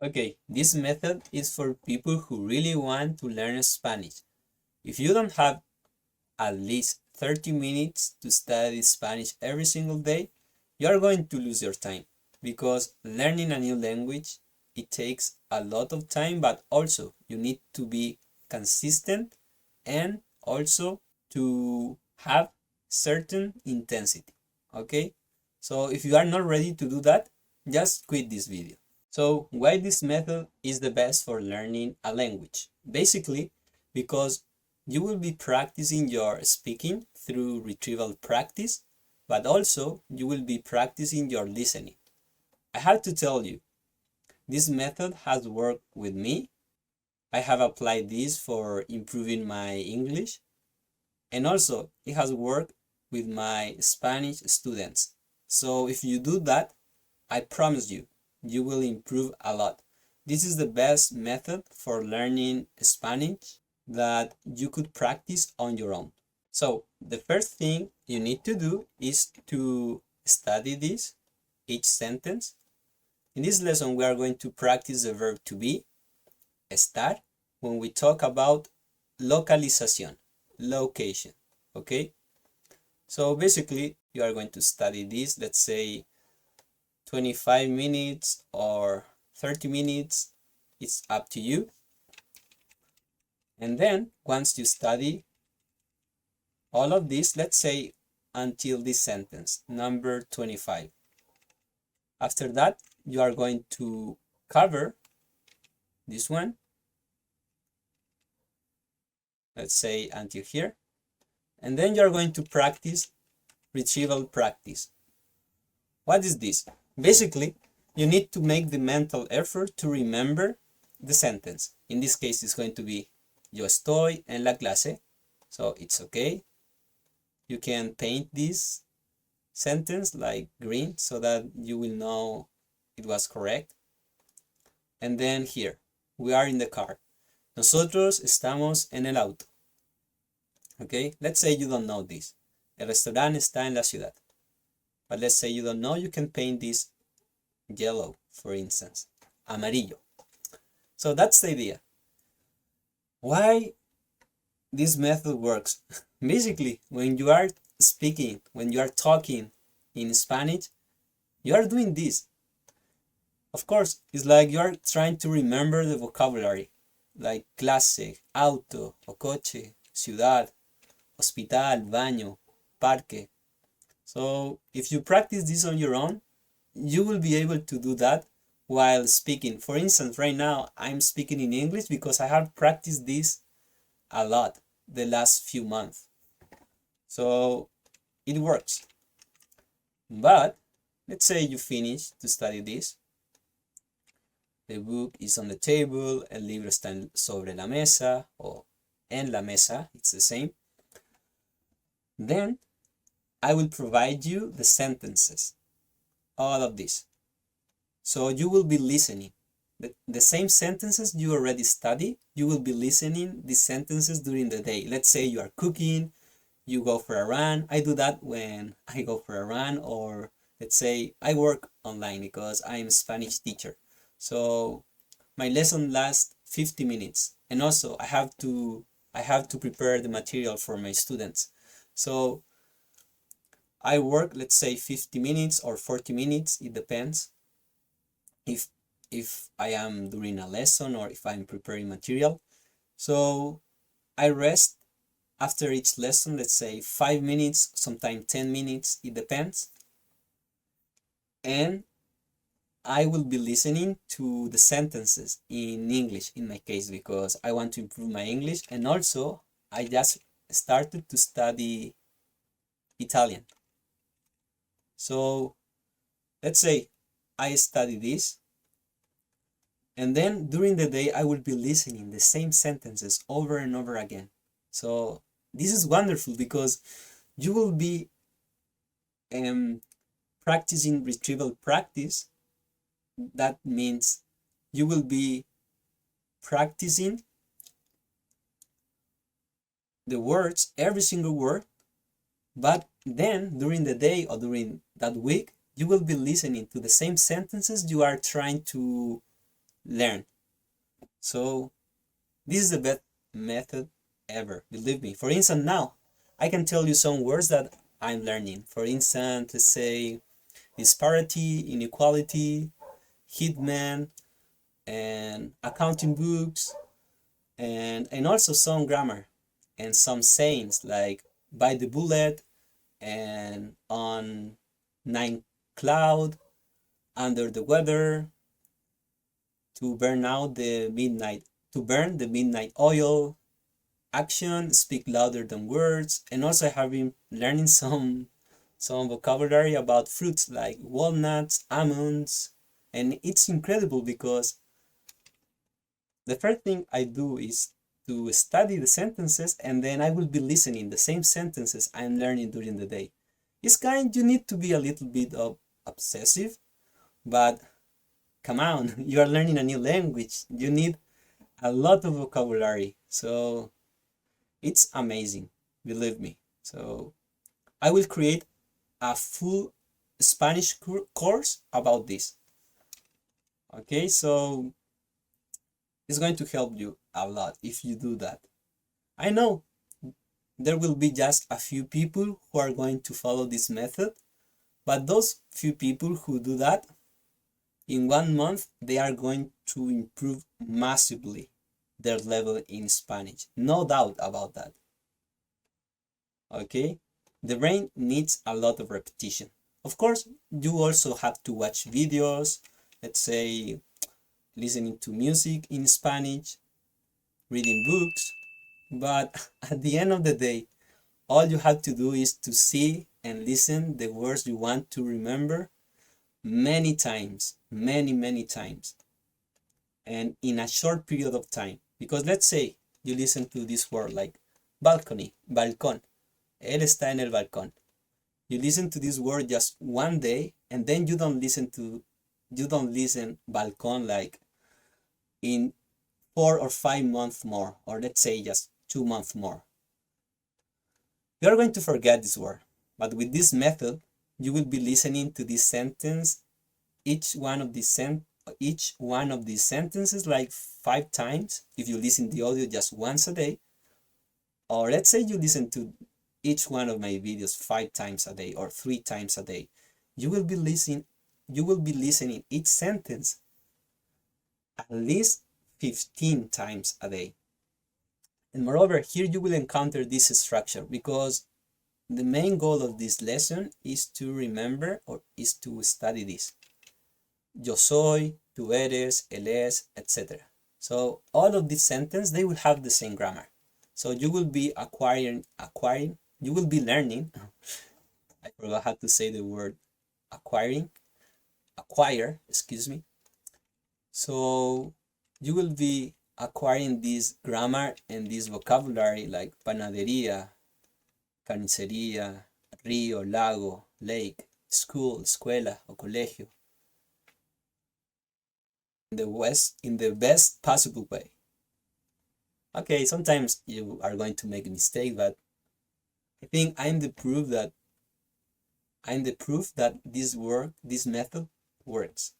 Okay, this method is for people who really want to learn Spanish. If you don't have at least 30 minutes to study Spanish every single day, you are going to lose your time because learning a new language, it takes a lot of time, but also you need to be consistent and also to have certain intensity. Okay, so if you are not ready to do that, just quit this video. So why this method is the best for learning a language? Basically, because you will be practicing your speaking through retrieval practice, but also you will be practicing your listening. I have to tell you, this method has worked with me. I have applied this for improving my English, and also it has worked with my Spanish students. So if you do that, I promise you, you will improve a lot. This is the best method for learning Spanish that you could practice on your own. So the first thing you need to do is to study this, each sentence. In this lesson, we are going to practice the verb to be, estar, when we talk about localización, location, okay? So basically, you are going to study this, let's say 25 minutes or 30 minutes, it's up to you. And then once you study all of this, let's say until this sentence, number 25. After that, you are going to cover this one. Let's say until here. And then you are going to practice retrieval practice. What is this? Basically, you need to make the mental effort to remember the sentence. In this case, it's going to be yo estoy en la clase. So it's okay. You can paint this sentence like green so that you will know it was correct. And then here, we are in the car. Nosotros estamos en el auto. Okay, let's say you don't know this. El restaurante está en la ciudad. But let's say you don't know, you can paint this yellow, for instance, amarillo. So that's the idea. Why this method works? Basically, when you are speaking, when you are talking in Spanish, you are doing this. Of course, it's like you are trying to remember the vocabulary, like clase, auto, o coche, ciudad, hospital, baño, parque. So if you practice this on your own, you will be able to do that while speaking. For instance, right now I'm speaking in English because I have practiced this a lot the last few months. So it works. But let's say you finish to study this. The book is on the table, el libro está sobre la mesa o en la mesa, it's the same. Then I will provide you the sentences, all of this. So you will be listening. The same sentences you already study, you will be listening these sentences during the day. Let's say you are cooking, you go for a run. I do that when I go for a run, or let's say I work online because I'm a Spanish teacher. So my lesson lasts 50 minutes. And also I have to prepare the material for my students. So I work, let's say 50 minutes or 40 minutes, it depends if I am doing a lesson or if I'm preparing material. So I rest after each lesson, let's say 5 minutes, sometimes 10 minutes, it depends. And I will be listening to the sentences in English in my case because I want to improve my English, and also I just started to study Italian. So let's say I study this, and then during the day I will be listening the same sentences over and over again. So this is wonderful because you will be practicing retrieval practice. That means you will be practicing the words, every single word, but then during the day or during that week, you will be listening to the same sentences you are trying to learn. So this is the best method ever, believe me. For instance, now I can tell you some words that I'm learning. For instance, let's say disparity, inequality, hitman, and accounting books, and also some grammar and some sayings like by the bullet and on nine cloud, under the weather, to burn out the midnight, to burn the midnight oil, action speak louder than words. And also I have been learning some vocabulary about fruits like walnuts, almonds, and it's incredible because the first thing I do is to study the sentences, and then I will be listening the same sentences I'm learning during the day. It's kind, you need to be a little bit of obsessive, but come on, you are learning a new language. You need a lot of vocabulary. So it's amazing, believe me. So I will create a full Spanish course about this. Okay, so it's going to help you a lot if you do that. I know there will be just a few people who are going to follow this method, but those few people who do that, in 1 month, they are going to improve massively their level in Spanish. No doubt about that. Okay? The brain needs a lot of repetition. Of course, you also have to watch videos, let's say listening to music in Spanish, reading books, but at the end of the day, all you have to do is to see and listen the words you want to remember many times, many times, and in a short period of time. Because let's say you listen to this word like balcony, balcón. Él está en el balcón. You listen to this word just one day, and then you don't listen balcón like in 4 or 5 months more, or let's say just 2 months more. You are going to forget this word, but with this method, you will be listening to this sentence, each one of these sentences like 5 times if you listen the audio just once a day. Or let's say you listen to each one of my videos 5 times a day or 3 times a day. You will be listening each sentence at least 15 times a day. And moreover, here you will encounter this structure because the main goal of this lesson is to remember or is to study this. Yo soy, tú eres, él es, etc. So all of these sentences, they will have the same grammar. So you will be you will be learning. I forgot how to say the word acquire, excuse me. So you will be acquiring this grammar and this vocabulary like panadería, carnicería, río, lago, lake, school, escuela o colegio. In the best possible way. Okay, sometimes you are going to make a mistake, but I think I'm the proof that this method works.